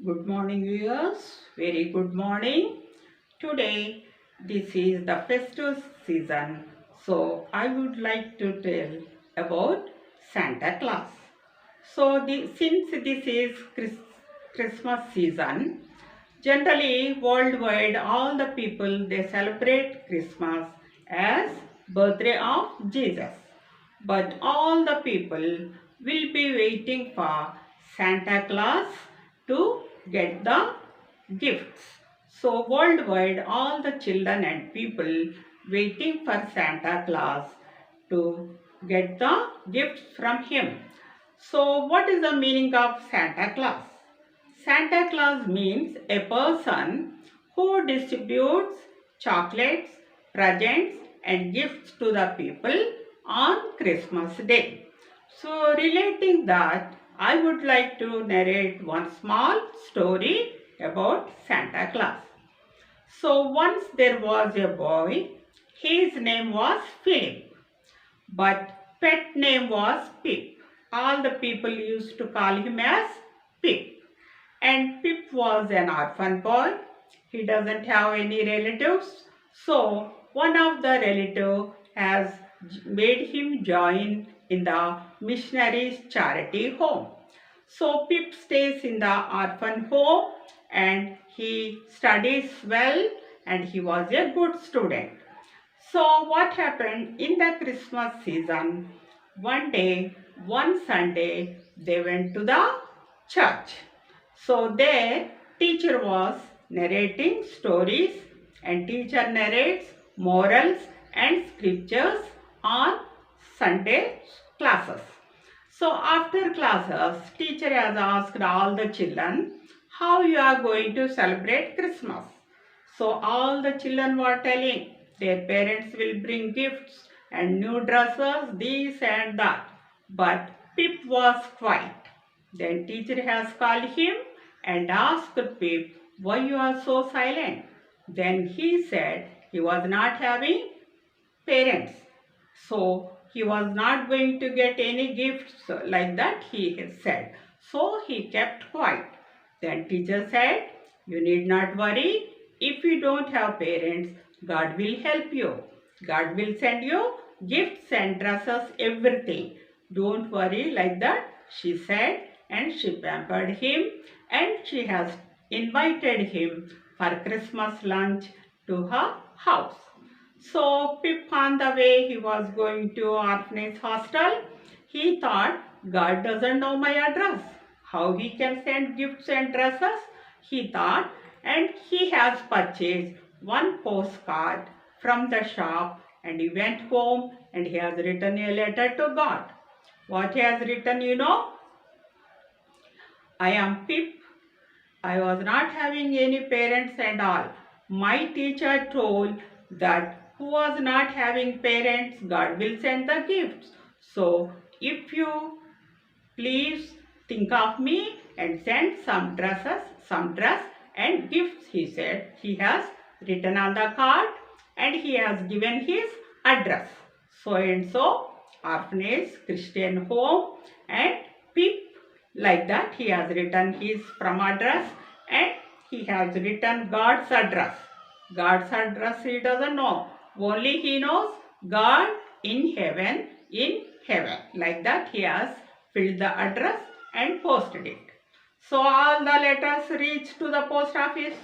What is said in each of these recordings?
Good morning, viewers. Very good morning. Today, this is the festive season, so I would like to tell about Santa Claus. Since this is Christmas season, generally worldwide, all the people they celebrate Christmas as birthday of Jesus. But all the people will be waiting for Santa Claus to get the gifts. So worldwide, all the children and people waiting for Santa Claus to get the gifts from him. So what is the meaning of Santa Claus? Santa Claus means a person who distributes chocolates, presents and gifts to the people on Christmas Day. So relating that, I would like to narrate one small story about Santa Claus. So once there was a boy, his name was Philip, but pet name was Pip. All the people used to call him as Pip. And Pip was an orphan boy. He doesn't have any relatives. So one of the relative has made him join in the missionaries charity home. So Pip stays in the orphan home and he studies well and he was a good student. So what happened in the Christmas season? One day, one Sunday, they went to the church. So their teacher was narrating stories and teacher narrates morals and scriptures on Sunday classes. So after classes, teacher has asked all the children how you are going to celebrate Christmas. So all the children were telling their parents will bring gifts and new dresses, this and that. But Pip was quiet. Then teacher has called him and asked Pip, why you are so silent? Then he said he was not having parents. So he was not going to get any gifts like that he had said. So he kept quiet. Then teacher said, you need not worry. If you don't have parents, God will help you. God will send you gifts and dresses, everything. Don't worry like that, she said, and she pampered him and she has invited him for Christmas lunch to her house. So Pip, on the way he was going to orphanage hostel, he thought God doesn't know my address. How he can send gifts and dresses? He thought, and he has purchased one postcard from the shop and he went home and he has written a letter to God. What he has written, you know? I am Pip. I was not having any parents and all. My teacher told that who was not having parents, God will send the gifts. So if you please think of me and send some dress and gifts, he said. He has written on the card and he has given his address. So and so orphanage, Christian home and Pip, like that he has written his from address and he has written God's address. God's address he doesn't know. Only he knows God in heaven, like that he has filled the address and posted it. So all the letters reached to the post office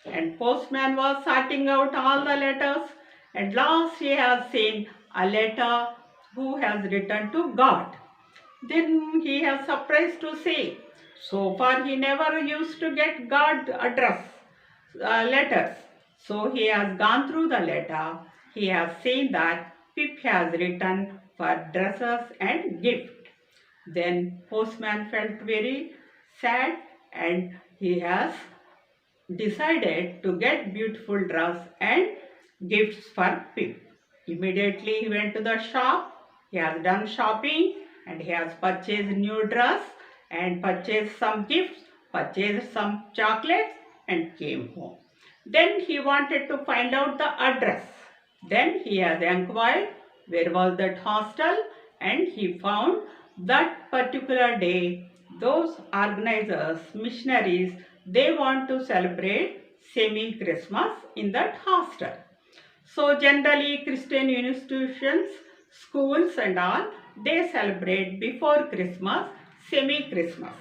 and postman was sorting out all the letters and last he has seen a letter who has written to God. Then he has surprised to see, so far he never used to get God address letters. So he has gone through the letter. He has seen that Pip has written for dresses and gift. Then postman felt very sad and he has decided to get beautiful dress and gifts for Pip. Immediately he went to the shop. He has done shopping and he has purchased new dress and purchased some gifts, purchased some chocolates and came home. Then he wanted to find out the address. Then he has inquired where was that hostel and he found that particular day those organizers, missionaries, they want to celebrate semi-Christmas in that hostel. So generally Christian institutions, schools and all, they celebrate before Christmas semi-Christmas.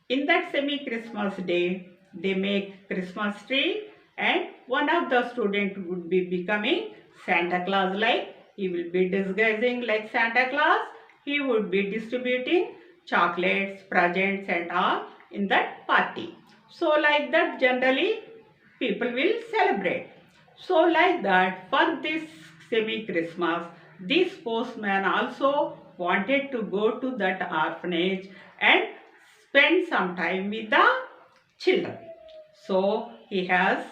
In that semi-Christmas day, they make Christmas tree and one of the student would be becoming Santa Claus, like he will be disguising like Santa Claus. He would be distributing chocolates, presents and all in that party. So like that generally people will celebrate. So like that for this semi-Christmas, this postman also wanted to go to that orphanage and spend some time with the children. So he has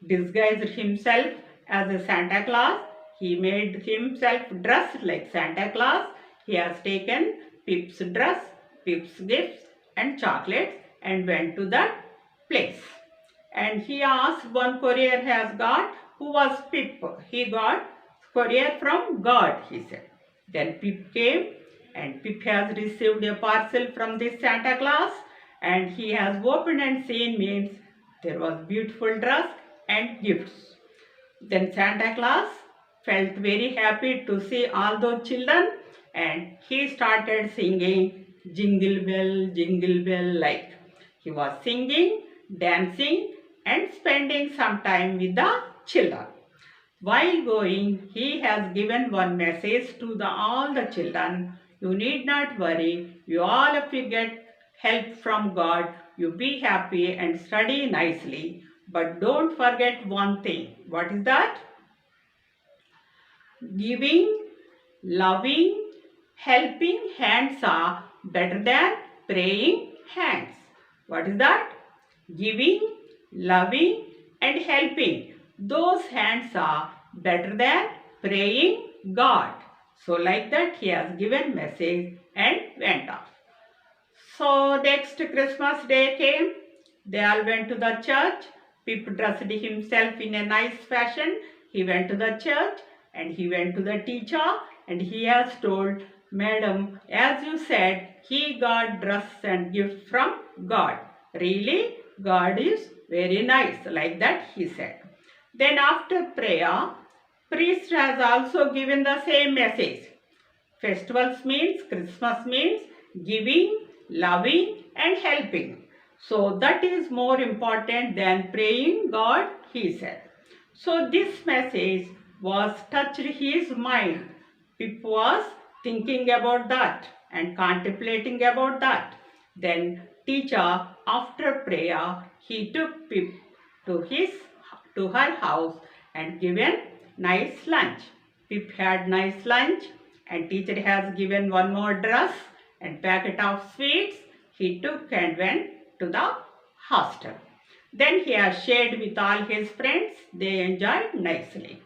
disguised himself as a Santa Claus. He made himself dressed like Santa Claus. He has taken Pip's dress, Pip's gifts and chocolates and went to that place. And he asked one courier has got, who was Pip. He got courier from God, he said. Then Pip came and Pip has received a parcel from this Santa Claus and he has opened and seen means there was beautiful dress and gifts. Then Santa Claus felt very happy to see all those children and he started singing jingle bell like. He was singing, dancing and spending some time with the children. While going, he has given one message to all the children. You need not worry. You all of you get help from God. You be happy and study nicely. But don't forget one thing. What is that? Giving, loving, helping hands are better than praying hands. What is that? Giving, loving and helping. Those hands are better than praying God. So like that he has given message and went off. So next Christmas day came. They all went to the church. Pip dressed himself in a nice fashion. He went to the church and he went to the teacher and he has told, Madam, as you said, he got dress and gift from God. Really, God is very nice. Like that he said. Then after prayer, priest has also given the same message. Festivals means, Christmas means giving, loving and helping. So that is more important than praying God, he said. So this message was touched his mind. Pip was thinking about that and contemplating about that. Then teacher, after prayer, he took Pip to her house and given nice lunch. Pip had nice lunch and teacher has given one more dress and packet of sweets. He took and went to the hostel. Then he has shared with all his friends. They enjoyed nicely.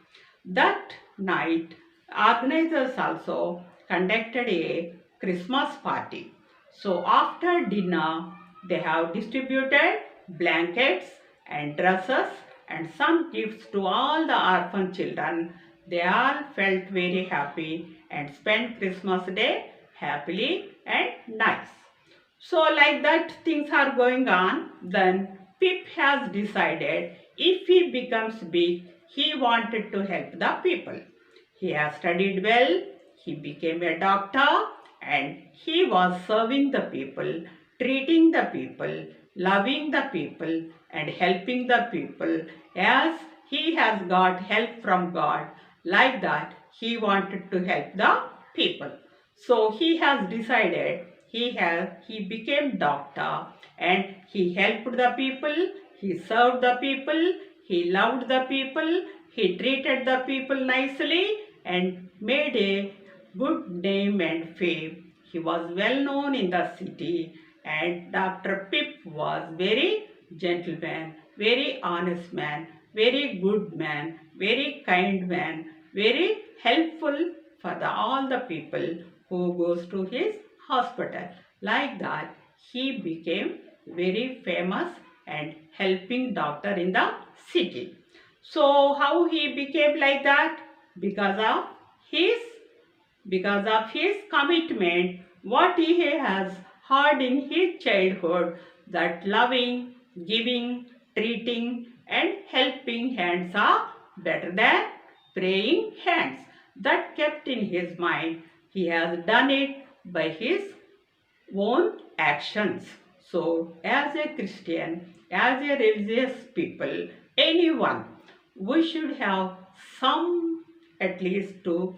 That night, organizers also conducted a Christmas party. So after dinner, they have distributed blankets and dresses and some gifts to all the orphan children. They all felt very happy and spent Christmas Day happily and nice. So like that things are going on. Then Pip has decided if he becomes big, he wanted to help the people. He has studied well, he became a doctor and he was serving the people, treating the people, loving the people and helping the people as he has got help from God. Like that he wanted to help the people. So he has decided he became doctor and he helped the people, he served the people, he loved the people, he treated the people nicely and made a good name and fame. He was well known in the city and Dr. Pip was very gentleman, very honest man, very good man, very kind man, very helpful for all the people who goes to his hospital. Like that, he became very famous and helping doctor in the city. So how he became like that? Because of his commitment, what he has heard in his childhood, that loving, giving, treating and helping hands are better than praying hands. That kept in his mind. He has done it by his own actions. So, as a Christian, as a religious people, anyone, we should have some at least to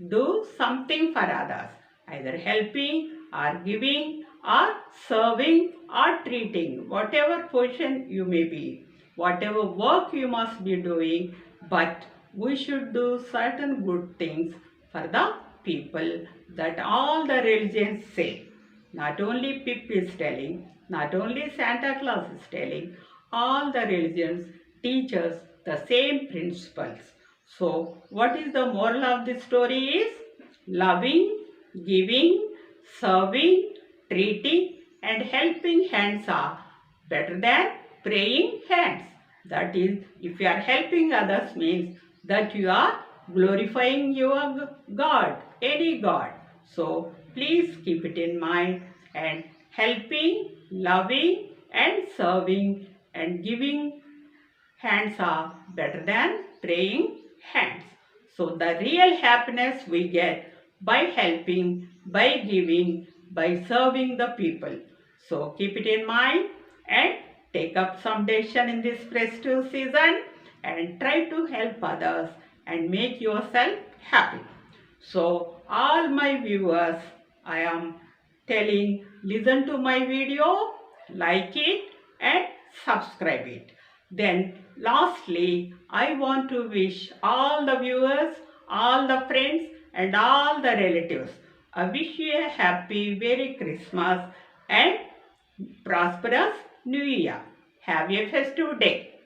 do something for others, either helping or giving or serving or treating, whatever position you may be, whatever work you must be doing, but we should do certain good things for the people that all the religions say. Not only Pip is telling, not only Santa Claus is telling, all the religions teach us the same principles. So, what is the moral of this story is loving, giving, serving, treating and helping hands are better than praying hands. That is, if you are helping others means that you are glorifying your God, any God. So, please keep it in mind and helping, loving and serving and giving hands are better than praying hands. So the real happiness we get by helping, by giving, by serving the people. So keep it in mind and take up some decision in this festive season and try to help others and make yourself happy. So all my viewers, I am telling, listen to my video, like it and subscribe it. Then lastly, I want to wish all the viewers, all the friends and all the relatives, I wish you a happy Merry Christmas and prosperous New Year. Have a festive day.